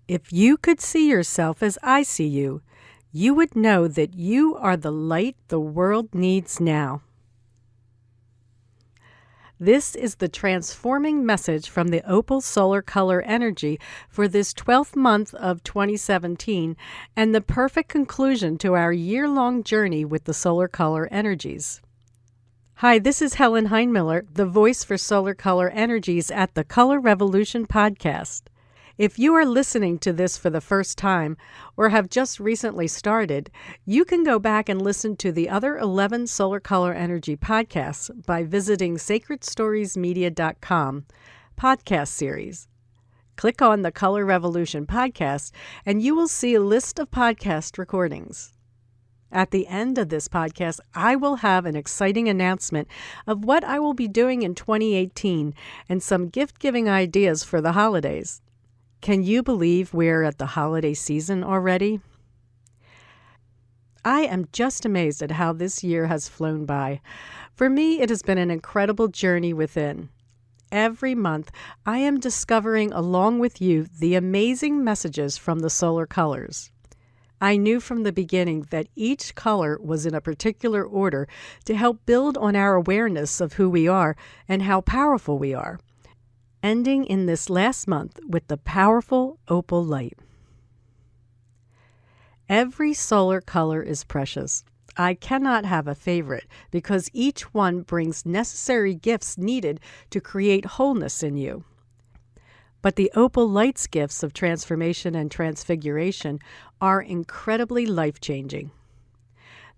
If you could see yourself as I see you, you would know that you are the light the world needs now. This is the transforming message from the Opal Solar Color Energy for this 12th month of 2017 and the perfect conclusion to our year-long journey with the solar color energies. Hi, this is Helen Heinmiller, the voice for Solar Color Energies at the Color Revolution podcast. If you are listening to this for the first time or have just recently started, you can go back and listen to the other 11 Solar Color Energy podcasts by visiting sacredstoriesmedia.com podcast series. Click on the Color Revolution podcast and you will see a list of podcast recordings. At the end of this podcast, I will have an exciting announcement of what I will be doing in 2018 and some gift-giving ideas for the holidays. Can you believe we're at the holiday season already? I am just amazed at how this year has flown by. For me, it has been an incredible journey within. Every month, I am discovering along with you the amazing messages from the solar colors. I knew from the beginning that each color was in a particular order to help build on our awareness of who we are and how powerful we are, ending in this last month with the powerful opal light. Every solar color is precious. I cannot have a favorite because each one brings necessary gifts needed to create wholeness in you. But the opal light's gifts of transformation and transfiguration are incredibly life-changing.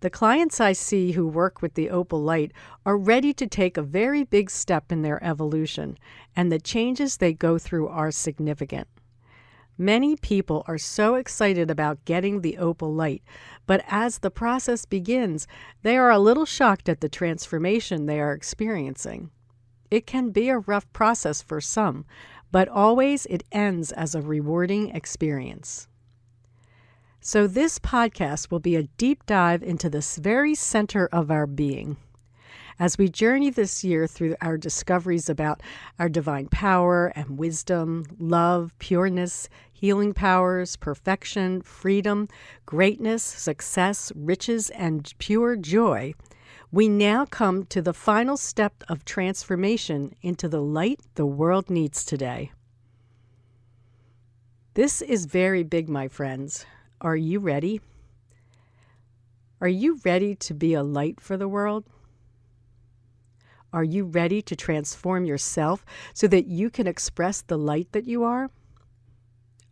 The clients I see who work with the opal light are ready to take a very big step in their evolution, and the changes they go through are significant. Many people are so excited about getting the opal light, but as the process begins, they are a little shocked at the transformation they are experiencing. It can be a rough process for some, but always it ends as a rewarding experience. So this podcast will be a deep dive into this very center of our being. As we journey this year through our discoveries about our divine power and wisdom, love, pureness, healing powers, perfection, freedom, greatness, success, riches, and pure joy, we now come to the final step of transformation into the light the world needs today. This is very big, my friends. Are you ready? Are you ready to be a light for the world? Are you ready to transform yourself so that you can express the light that you are?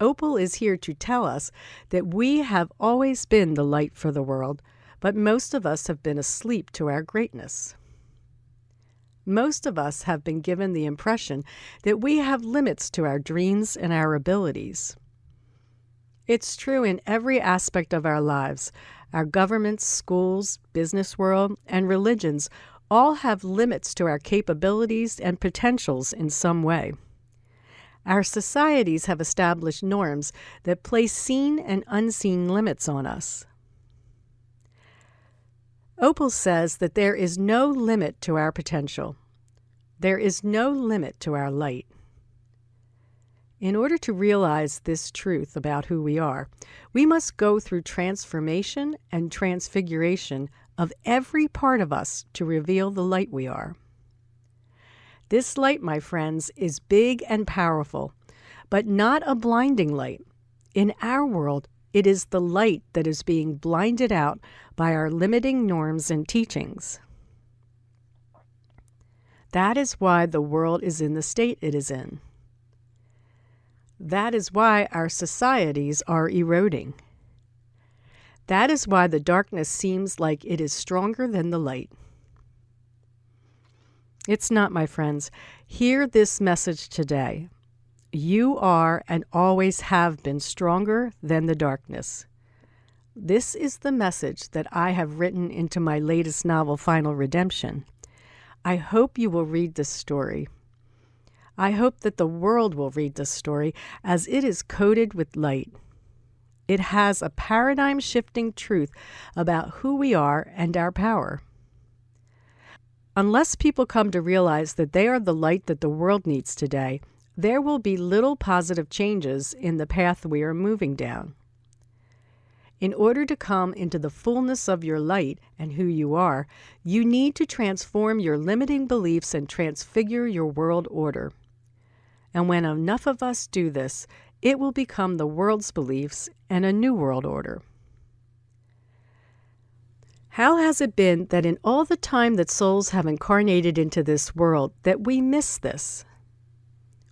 Opal is here to tell us that we have always been the light for the world, but most of us have been asleep to our greatness. Most of us have been given the impression that we have limits to our dreams and our abilities. It's true in every aspect of our lives. Our governments, schools, business world, and religions all have limits to our capabilities and potentials in some way. Our societies have established norms that place seen and unseen limits on us. Opal says that there is no limit to our potential. There is no limit to our light. In order to realize this truth about who we are, we must go through transformation and transfiguration of every part of us to reveal the light we are. This light, my friends, is big and powerful, but not a blinding light. In our world, it is the light that is being blinded out by our limiting norms and teachings. That is why the world is in the state it is in. That is why our societies are eroding. That is why the darkness seems like it is stronger than the light. It's not, my friends. Hear this message today. You are and always have been stronger than the darkness. This is the message that I have written into my latest novel, Final Redemption. I hope you will read this story. I hope that the world will read this story as it is coated with light. It has a paradigm-shifting truth about who we are and our power. Unless people come to realize that they are the light that the world needs today, there will be little positive changes in the path we are moving down. In order to come into the fullness of your light and who you are, you need to transform your limiting beliefs and transfigure your world order. And when enough of us do this, it will become the world's beliefs and a new world order. How has it been that in all the time that souls have incarnated into this world that we miss this?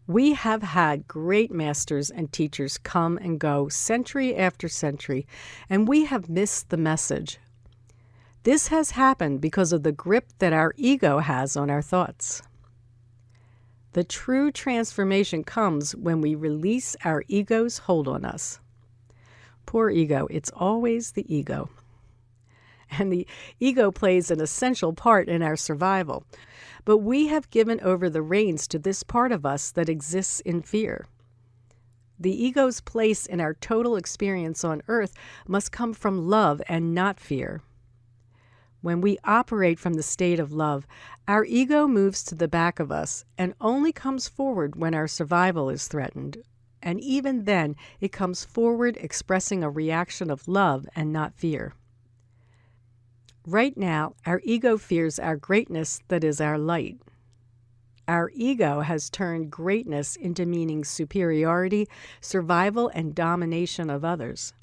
We have had great masters and teachers come and go century after century, and we have missed the message. This has happened because of the grip that our ego has on our thoughts. The true transformation comes when we release our ego's hold on us. Poor ego, it's always the ego. And the ego plays an essential part in our survival. But we have given over the reins to this part of us that exists in fear. The ego's place in our total experience on earth must come from love and not fear. When we operate from the state of love, our ego moves to the back of us and only comes forward when our survival is threatened. And even then, it comes forward expressing a reaction of love and not fear. Right now, our ego fears our greatness that is our light. Our ego has turned greatness into meaning superiority, survival, and domination of others.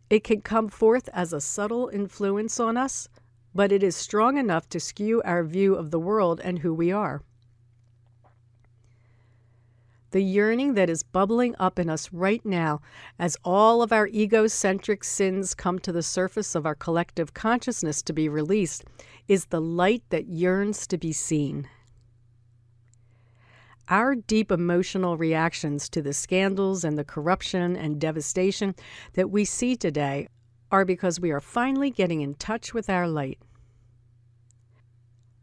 It can come forth as a subtle influence on us, but it is strong enough to skew our view of the world and who we are. The yearning that is bubbling up in us right now as all of our egocentric sins come to the surface of our collective consciousness to be released is the light that yearns to be seen. Our deep emotional reactions to the scandals and the corruption and devastation that we see today are because we are finally getting in touch with our light.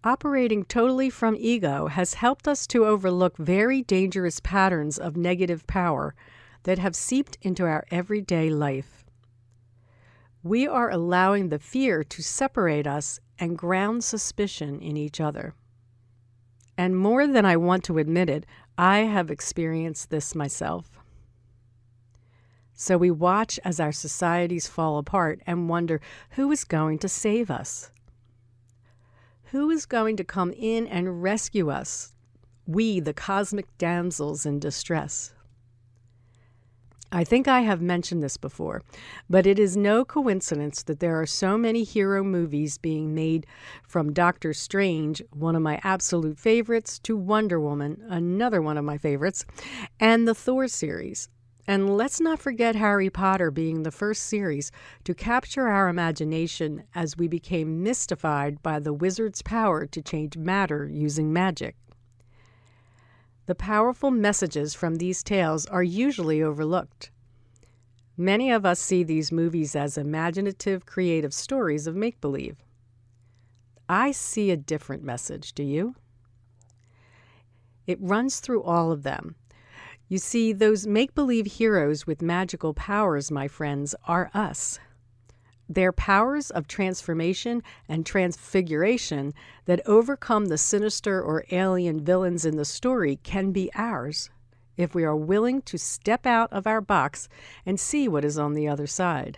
Operating totally from ego has helped us to overlook very dangerous patterns of negative power that have seeped into our everyday life. We are allowing the fear to separate us and ground suspicion in each other. And more than I want to admit it, I have experienced this myself. So we watch as our societies fall apart and wonder who is going to save us. Who is going to come in and rescue us, we, the cosmic damsels in distress? I think I have mentioned this before, but it is no coincidence that there are so many hero movies being made, from Doctor Strange, one of my absolute favorites, to Wonder Woman, another one of my favorites, and the Thor series. And let's not forget Harry Potter being the first series to capture our imagination as we became mystified by the wizard's power to change matter using magic. The powerful messages from these tales are usually overlooked. Many of us see these movies as imaginative, creative stories of make-believe. I see a different message, do you? It runs through all of them. You see, those make-believe heroes with magical powers, my friends, are us. Their powers of transformation and transfiguration that overcome the sinister or alien villains in the story can be ours if we are willing to step out of our box and see what is on the other side.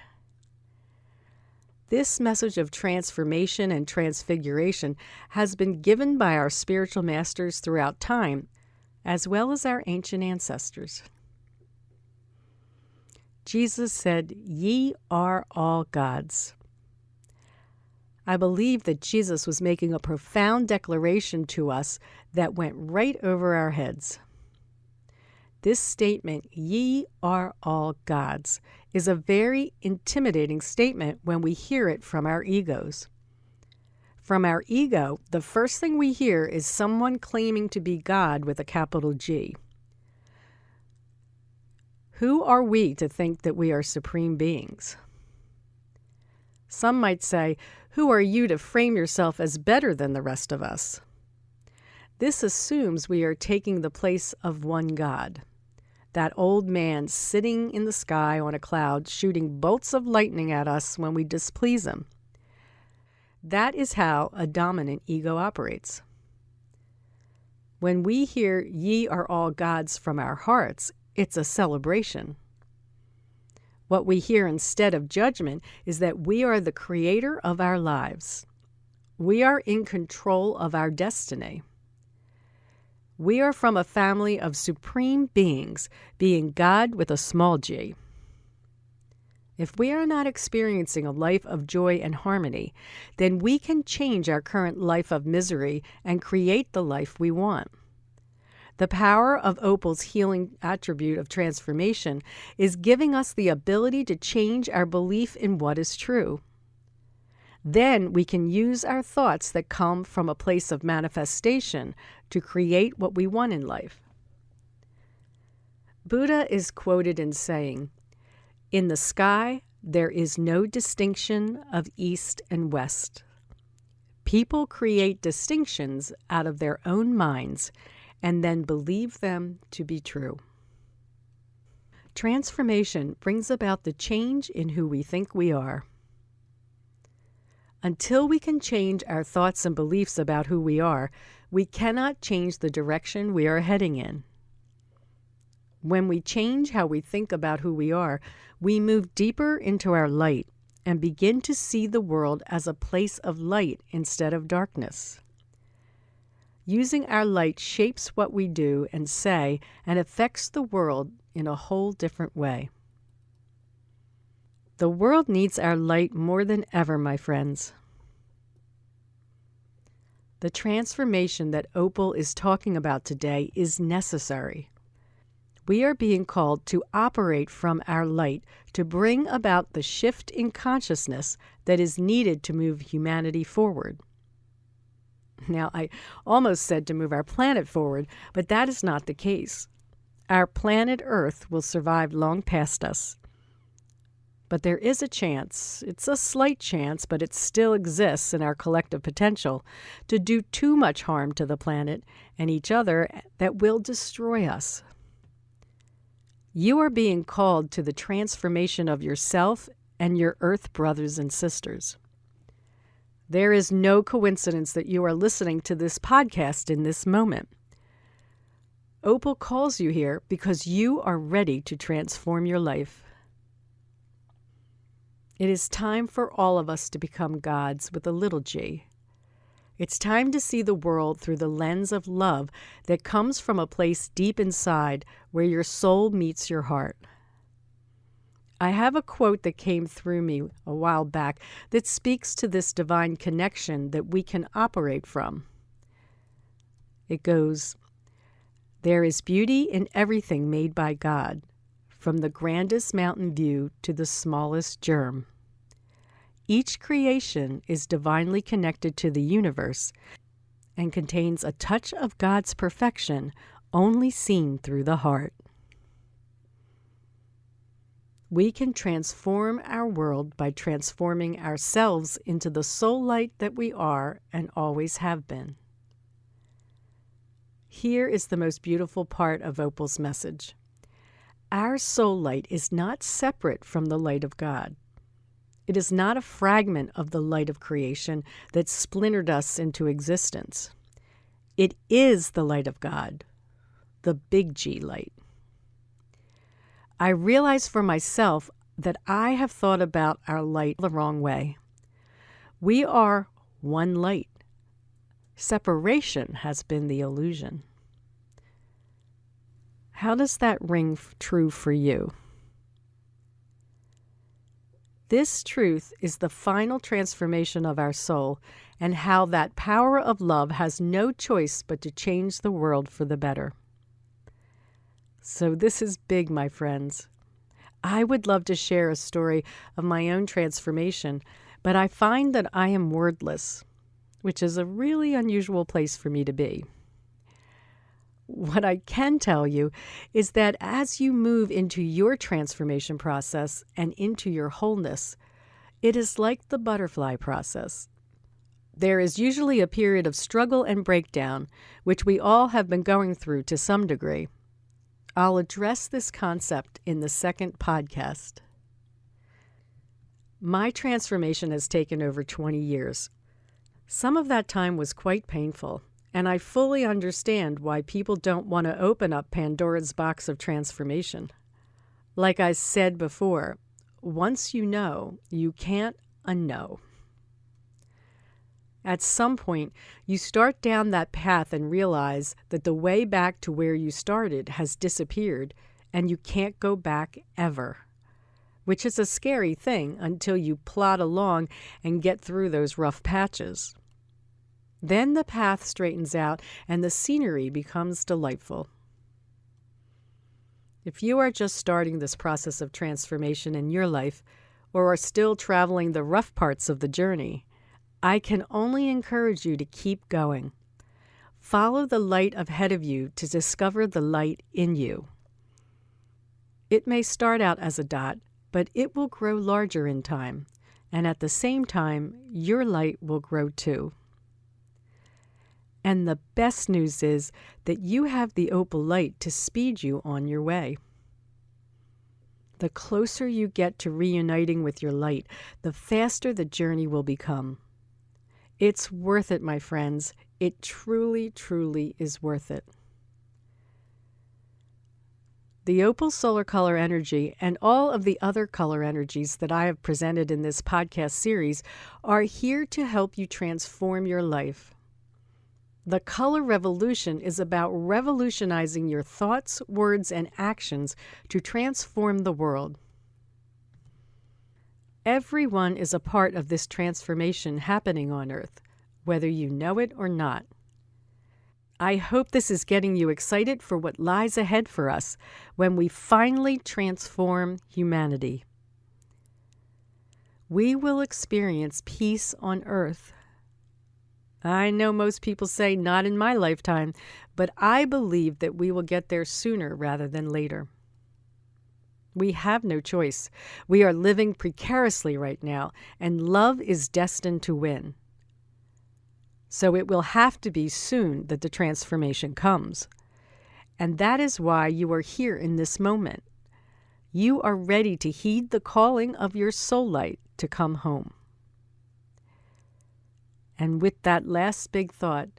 This message of transformation and transfiguration has been given by our spiritual masters throughout time, as well as our ancient ancestors. Jesus said, "Ye are all gods." I believe that Jesus was making a profound declaration to us that went right over our heads. This statement, "Ye are all gods," is a very intimidating statement when we hear it from our egos. From our ego, the first thing we hear is someone claiming to be God with a capital G. Who are we to think that we are supreme beings? Some might say, who are you to frame yourself as better than the rest of us? This assumes we are taking the place of one God, that old man sitting in the sky on a cloud shooting bolts of lightning at us when we displease him. That is how a dominant ego operates. When we hear, "Ye are all gods," from our hearts, it's a celebration. What we hear instead of judgment is that we are the creator of our lives. We are in control of our destiny. We are from a family of supreme beings, being God with a small g. If we are not experiencing a life of joy and harmony, then we can change our current life of misery and create the life we want. The power of Opal's healing attribute of transformation is giving us the ability to change our belief in what is true. Then we can use our thoughts that come from a place of manifestation to create what we want in life. Buddha is quoted in saying, "In the sky, there is no distinction of east and west." People create distinctions out of their own minds and then believe them to be true. Transformation brings about the change in who we think we are. Until we can change our thoughts and beliefs about who we are, we cannot change the direction we are heading in. When we change how we think about who we are, we move deeper into our light and begin to see the world as a place of light instead of darkness. Using our light shapes what we do and say and affects the world in a whole different way. The world needs our light more than ever, my friends. The transformation that Opal is talking about today is necessary. We are being called to operate from our light to bring about the shift in consciousness that is needed to move humanity forward. Now, I almost said to move our planet forward, but that is not the case. Our planet Earth will survive long past us. But there is a chance, it's a slight chance, but it still exists in our collective potential, to do too much harm to the planet and each other that will destroy us. You are being called to the transformation of yourself and your Earth brothers and sisters. There is no coincidence that you are listening to this podcast in this moment. Opal calls you here because you are ready to transform your life. It is time for all of us to become gods with a little g. It's time to see the world through the lens of love that comes from a place deep inside where your soul meets your heart. I have a quote that came through me a while back that speaks to this divine connection that we can operate from. It goes, "There is beauty in everything made by God, from the grandest mountain view to the smallest germ. Each creation is divinely connected to the universe and contains a touch of God's perfection only seen through the heart." We can transform our world by transforming ourselves into the soul light that we are and always have been. Here is the most beautiful part of Opal's message. Our soul light is not separate from the light of God. It is not a fragment of the light of creation that splintered us into existence. It is the light of God, the big G light. I realize for myself that I have thought about our light the wrong way. We are one light. Separation has been the illusion. How does that ring true for you? This truth is the final transformation of our soul and how that power of love has no choice but to change the world for the better. So this is big, my friends. I would love to share a story of my own transformation, but I find that I am wordless, which is a really unusual place for me to be. What I can tell you is that as you move into your transformation process and into your wholeness, it is like the butterfly process. There is usually a period of struggle and breakdown, which we all have been going through to some degree. I'll address this concept in the second podcast. My transformation has taken over 20 years. Some of that time was quite painful, And I fully understand why people don't want to open up Pandora's box of transformation. Like I said before, once you know, you can't unknow. At some point, you start down that path and realize that the way back to where you started has disappeared and you can't go back ever, which is a scary thing until you plod along and get through those rough patches. Then the path straightens out and the scenery becomes delightful. If you are just starting this process of transformation in your life or are still traveling the rough parts of the journey, I can only encourage you to keep going. Follow the light ahead of you to discover the light in you. It may start out as a dot, but it will grow larger in time, and at the same time, your light will grow too. And the best news is that you have the opal light to speed you on your way. The closer you get to reuniting with your light, the faster the journey will become. It's worth it, my friends. It truly, truly is worth it. The Opal Solar Color Energy and all of the other color energies that I have presented in this podcast series are here to help you transform your life. The color revolution is about revolutionizing your thoughts, words, and actions to transform the world. Everyone is a part of this transformation happening on Earth, whether you know it or not. I hope this is getting you excited for what lies ahead for us when we finally transform humanity. We will experience peace on Earth. I know most people say not in my lifetime, but I believe that we will get there sooner rather than later. We have no choice. We are living precariously right now, and love is destined to win. So it will have to be soon that the transformation comes. And that is why you are here in this moment. You are ready to heed the calling of your soul light to come home. And with that last big thought,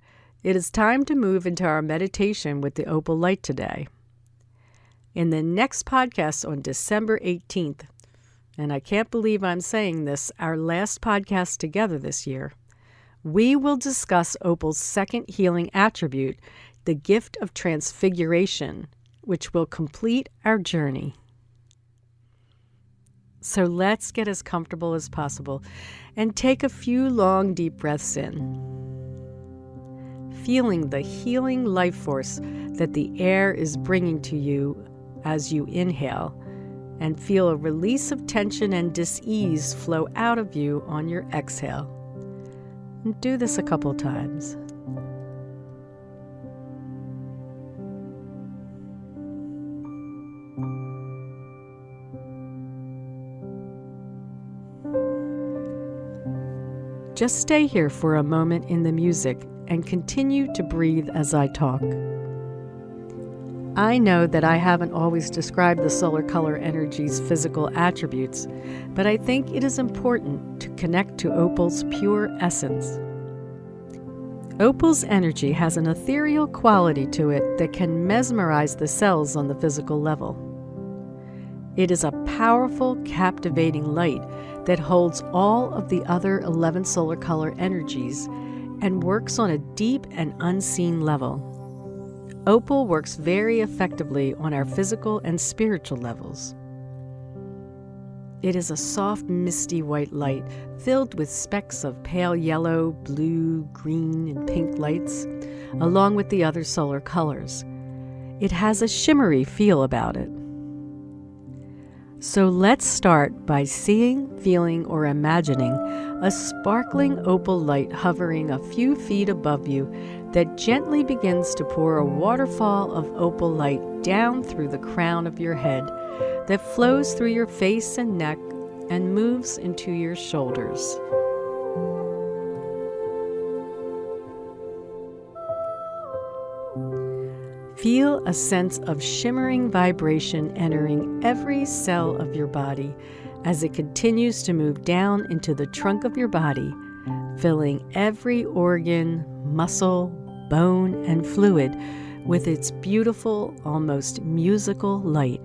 it is time to move into our meditation with the opal light today. In the next podcast on December 18th, and I can't believe I'm saying this, our last podcast together this year, we will discuss Opal's second healing attribute, the gift of transfiguration, which will complete our journey. So let's get as comfortable as possible and take a few long, deep breaths in. Feeling the healing life force that the air is bringing to you as you inhale, and feel a release of tension and dis-ease flow out of you on your exhale. And do this a couple times. Just stay here for a moment in the music and continue to breathe as I talk. I know that I haven't always described the solar color energy's physical attributes, but I think it is important to connect to Opal's pure essence. Opal's energy has an ethereal quality to it that can mesmerize the cells on the physical level. It is a powerful, captivating light that holds all of the other 11 solar color energies and works on a deep and unseen level. Opal works very effectively on our physical and spiritual levels. It is a soft, misty white light filled with specks of pale yellow, blue, green, and pink lights, along with the other solar colors. It has a shimmery feel about it. So let's start by seeing, feeling, or imagining a sparkling opal light hovering a few feet above you that gently begins to pour a waterfall of opal light down through the crown of your head that flows through your face and neck and moves into your shoulders. Feel a sense of shimmering vibration entering every cell of your body as it continues to move down into the trunk of your body, filling every organ, muscle, bone and fluid with its beautiful, almost musical light.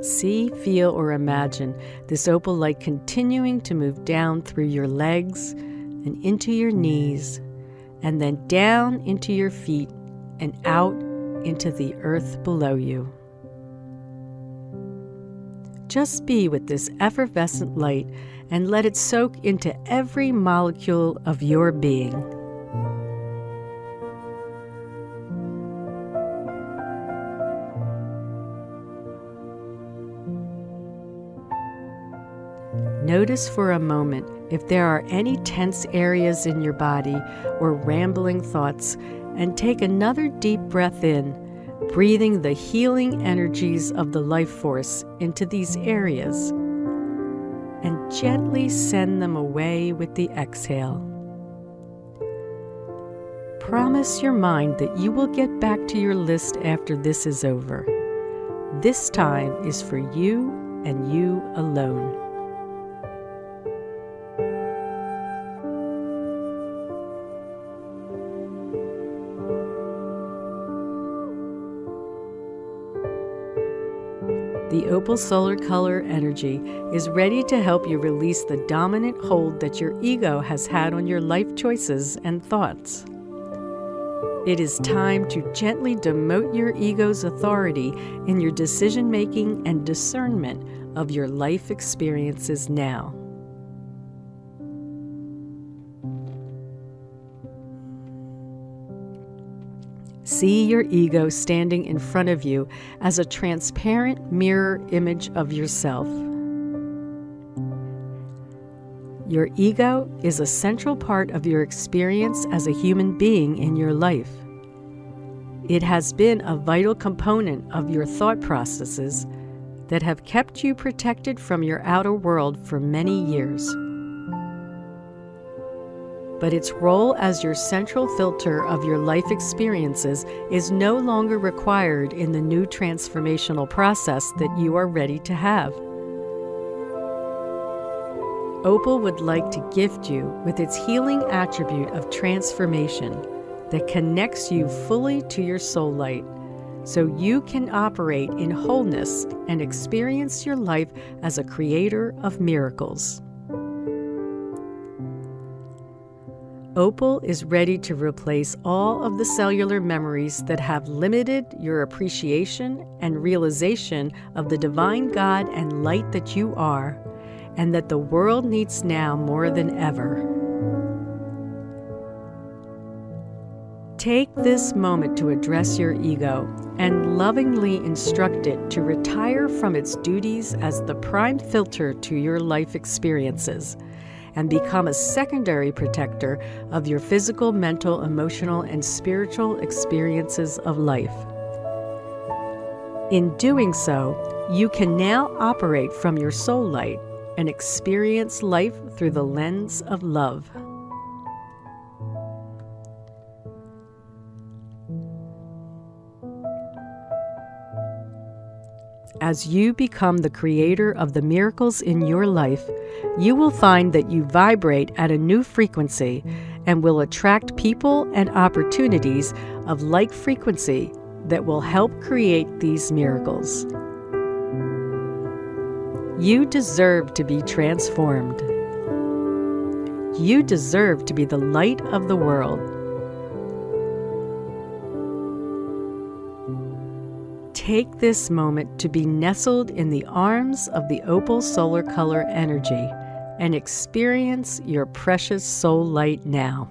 See, feel, or imagine this opal light continuing to move down through your legs and into your knees, and then down into your feet and out into the earth below you. Just be with this effervescent light and let it soak into every molecule of your being. Notice for a moment if there are any tense areas in your body or rambling thoughts, and take another deep breath in, breathing the healing energies of the life force into these areas, and gently send them away with the exhale. Promise your mind that you will get back to your list after this is over. This time is for you and you alone. The Opal Solar Color Energy is ready to help you release the dominant hold that your ego has had on your life choices and thoughts. It is time to gently demote your ego's authority in your decision-making and discernment of your life experiences now. See your ego standing in front of you as a transparent mirror image of yourself. Your ego is a central part of your experience as a human being in your life. It has been a vital component of your thought processes that have kept you protected from your outer world for many years. But its role as your central filter of your life experiences is no longer required in the new transformational process that you are ready to have. Opal would like to gift you with its healing attribute of transformation that connects you fully to your soul light, so you can operate in wholeness and experience your life as a creator of miracles. Opal is ready to replace all of the cellular memories that have limited your appreciation and realization of the divine God and light that you are, and that the world needs now more than ever. Take this moment to address your ego and lovingly instruct it to retire from its duties as the prime filter to your life experiences, and become a secondary protector of your physical, mental, emotional, and spiritual experiences of life. In doing so, you can now operate from your soul light and experience life through the lens of love. As you become the creator of the miracles in your life, you will find that you vibrate at a new frequency and will attract people and opportunities of like frequency that will help create these miracles. You deserve to be transformed. You deserve to be the light of the world. Take this moment to be nestled in the arms of the Opal Solar Color Energy and experience your precious soul light now.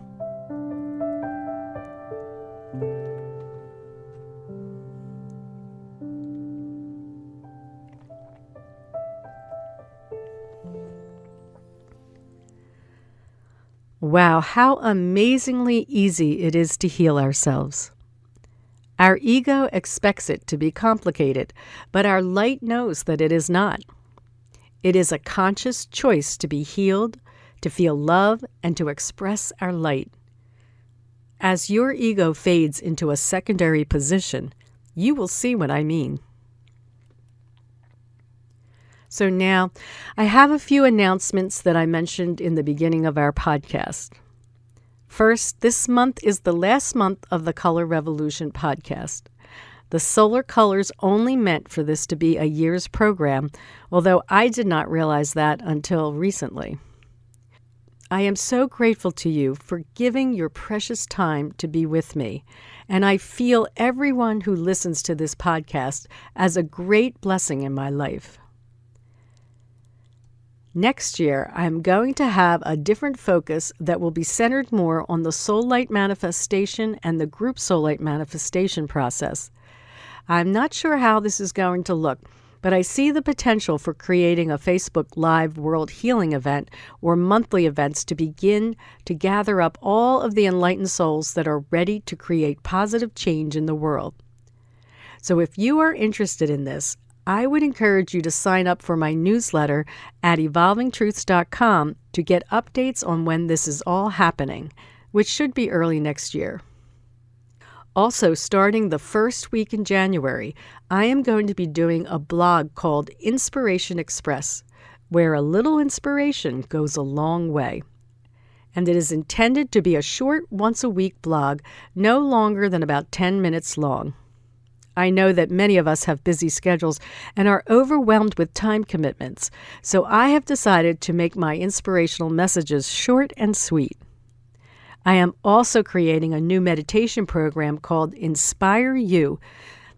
Wow, how amazingly easy it is to heal ourselves. Our ego expects it to be complicated, but our light knows that it is not. It is a conscious choice to be healed, to feel love, and to express our light. As your ego fades into a secondary position, you will see what I mean. So now I have a few announcements that I mentioned in the beginning of our podcast. First, this month is the last month of the Color Revolution podcast. The solar colors only meant for this to be a year's program, although I did not realize that until recently. I am so grateful to you for giving your precious time to be with me, and I feel everyone who listens to this podcast as a great blessing in my life. Next year, I'm going to have a different focus that will be centered more on the soul light manifestation and the group soul light manifestation process. I'm not sure how this is going to look, but I see the potential for creating a Facebook Live World Healing event or monthly events to begin to gather up all of the enlightened souls that are ready to create positive change in the world. So if you are interested in this, I would encourage you to sign up for my newsletter at evolvingtruths.com to get updates on when this is all happening, which should be early next year. Also, starting the first week in January, I am going to be doing a blog called Inspiration Express, where a little inspiration goes a long way. And it is intended to be a short once-a-week blog, no longer than about 10 minutes long. I know that many of us have busy schedules and are overwhelmed with time commitments, so I have decided to make my inspirational messages short and sweet. I am also creating a new meditation program called Inspire You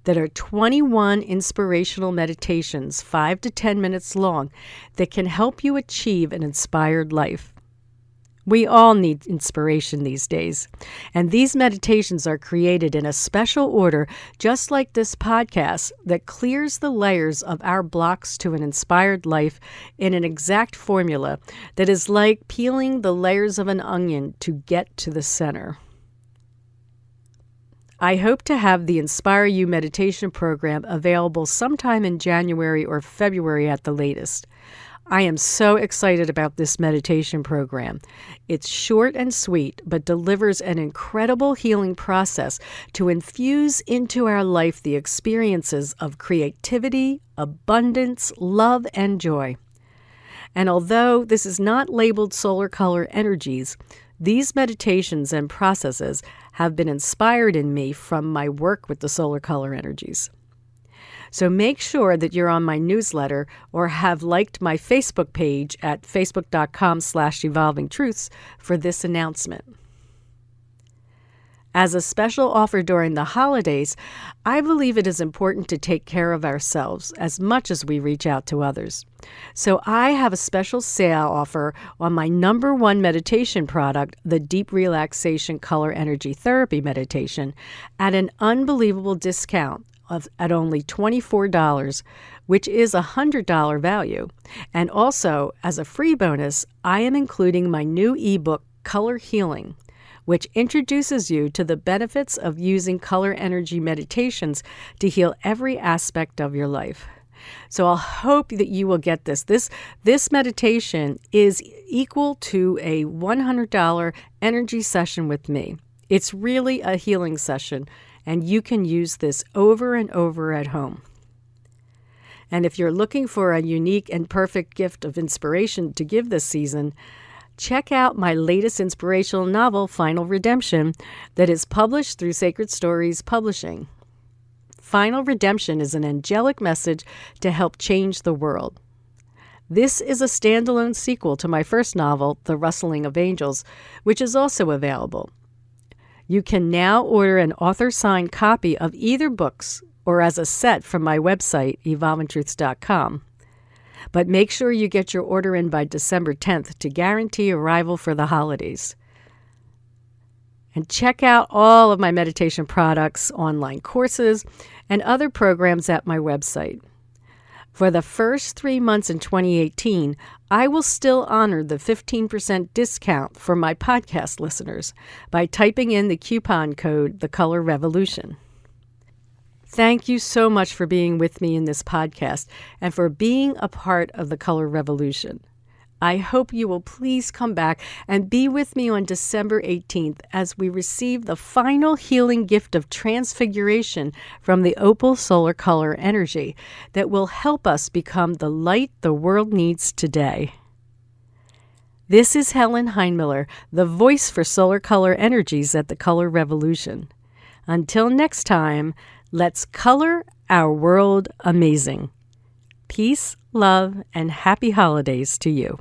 that are 21 inspirational meditations, 5 to 10 minutes long, that can help you achieve an inspired life. We all need inspiration these days, and these meditations are created in a special order, just like this podcast, that clears the layers of our blocks to an inspired life in an exact formula that is like peeling the layers of an onion to get to the center. I hope to have the Inspire You meditation program available sometime in January or February at the latest. I am so excited about this meditation program. It's short and sweet, but delivers an incredible healing process to infuse into our life the experiences of creativity, abundance, love, and joy. And although this is not labeled solar color energies, these meditations and processes have been inspired in me from my work with the solar color energies. So make sure that you're on my newsletter or have liked my Facebook page at facebook.com/evolvingtruths for this announcement. As a special offer during the holidays, I believe it is important to take care of ourselves as much as we reach out to others. So I have a special sale offer on my #1 meditation product, the Deep Relaxation Color Energy Therapy Meditation, at an unbelievable discount at only $24, which is a $100 value. And also, as a free bonus, I am including my new ebook, Color Healing, which introduces you to the benefits of using color energy meditations to heal every aspect of your life. So I'll hope that you will get this. This meditation is equal to a $100 energy session with me. It's really a healing session, and you can use this over and over at home. And if you're looking for a unique and perfect gift of inspiration to give this season, check out my latest inspirational novel, Final Redemption, that is published through Sacred Stories Publishing. Final Redemption is an angelic message to help change the world. This is a standalone sequel to my first novel, The Rustling of Angels, which is also available. You can now order an author-signed copy of either books or as a set from my website, evolvingtruths.com. But make sure you get your order in by December 10th to guarantee arrival for the holidays. And check out all of my meditation products, online courses, and other programs at my website. For the first 3 months in 2018, I will still honor the 15% discount for my podcast listeners by typing in the coupon code, The Color Revolution. Thank you so much for being with me in this podcast and for being a part of the Color Revolution. I hope you will please come back and be with me on December 18th as we receive the final healing gift of transfiguration from the Opal Solar Color Energy that will help us become the light the world needs today. This is Helen Heinmiller, the voice for solar color energies at the Color Revolution. Until next time, let's color our world amazing. Peace, love, and happy holidays to you.